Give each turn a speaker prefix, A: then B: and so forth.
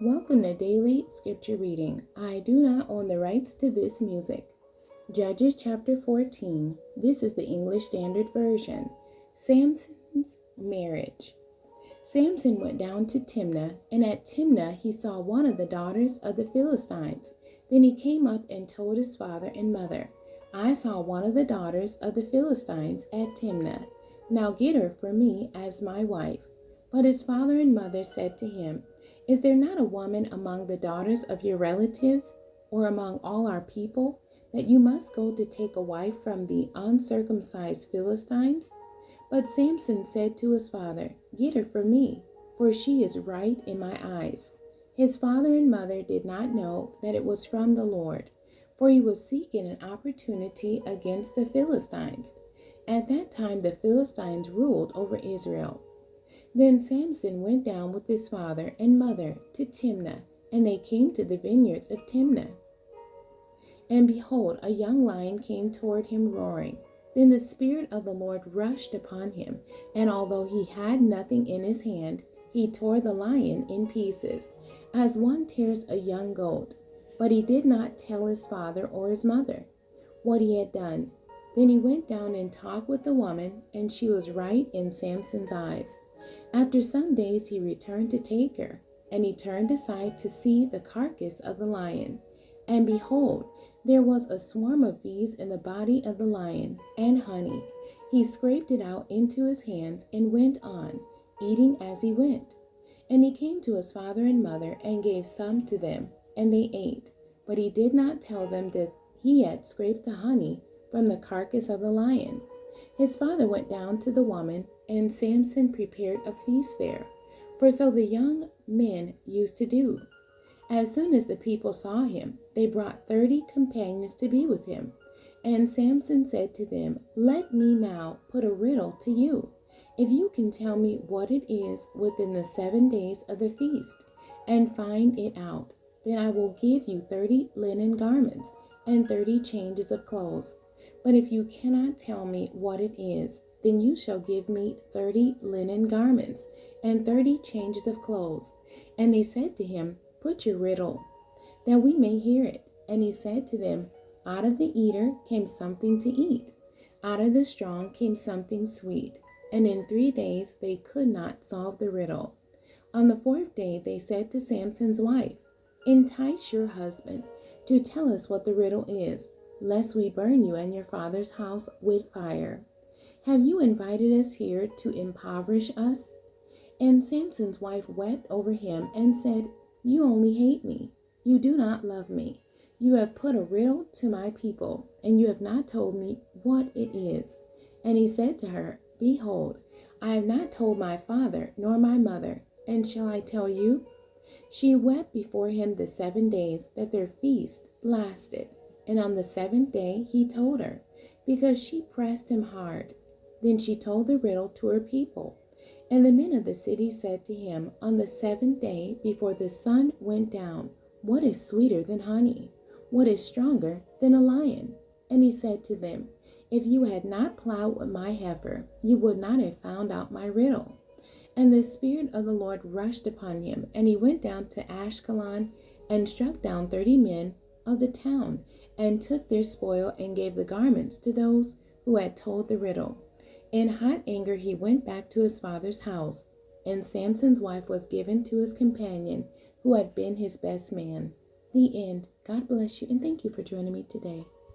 A: Welcome to Daily Scripture Reading. I do not own the rights to this music. Judges chapter 14. This is the English Standard Version. Samson's marriage. Samson went down to Timnah, and at Timnah he saw one of the daughters of the Philistines. Then he came up and told his father and mother, I saw one of the daughters of the Philistines at Timnah. Now get her for me as my wife. But his father and mother said to him, Is there not a woman among the daughters of your relatives, or among all our people, that you must go to take a wife from the uncircumcised Philistines? But Samson said to his father, Get her for me, for she is right in my eyes. His father and mother did not know that it was from the Lord, for he was seeking an opportunity against the Philistines. At that time the Philistines ruled over Israel. Then Samson went down with his father and mother to Timnah, and they came to the vineyards of Timnah. And behold, a young lion came toward him roaring. Then the Spirit of the Lord rushed upon him, and although he had nothing in his hand, he tore the lion in pieces, as one tears a young goat. But he did not tell his father or his mother what he had done. Then he went down and talked with the woman, and she was right in Samson's eyes. After some days he returned to take her, and he turned aside to see the carcass of the lion. And behold, there was a swarm of bees in the body of the lion, and honey. He scraped it out into his hands and went on, eating as he went. And he came to his father and mother and gave some to them, and they ate. But he did not tell them that he had scraped the honey from the carcass of the lion. His father went down to the woman, and Samson prepared a feast there, for so the young men used to do. As soon as the people saw him, they brought 30 companions to be with him. And Samson said to them, Let me now put a riddle to you. If you can tell me what it is within the 7 days of the feast, and find it out, then I will give you 30 linen garments and 30 changes of clothes. But if you cannot tell me what it is, then you shall give me 30 linen garments and 30 changes of clothes. And they said to him, Put your riddle, that we may hear it. And he said to them, Out of the eater came something to eat. Out of the strong came something sweet. And in 3 days they could not solve the riddle. On the 4th day they said to Samson's wife, Entice your husband to tell us what the riddle is, lest we burn you and your father's house with fire. Have you invited us here to impoverish us? And Samson's wife wept over him and said, You only hate me. You do not love me. You have put a riddle to my people, and you have not told me what it is. And he said to her, Behold, I have not told my father nor my mother, and shall I tell you? She wept before him the 7 days that their feast lasted. And on the 7th day he told her, because she pressed him hard. Then she told the riddle to her people. And the men of the city said to him on the 7th day before the sun went down, What is sweeter than honey? What is stronger than a lion? And he said to them, If you had not plowed with my heifer, you would not have found out my riddle. And the Spirit of the Lord rushed upon him, and he went down to Ashkelon and struck down 30 men of the town, and took their spoil and gave the garments to those who had told the riddle. In hot anger he went back to his father's house, and Samson's wife was given to his companion, who had been his best man. The end. God bless you, and thank you for joining me today.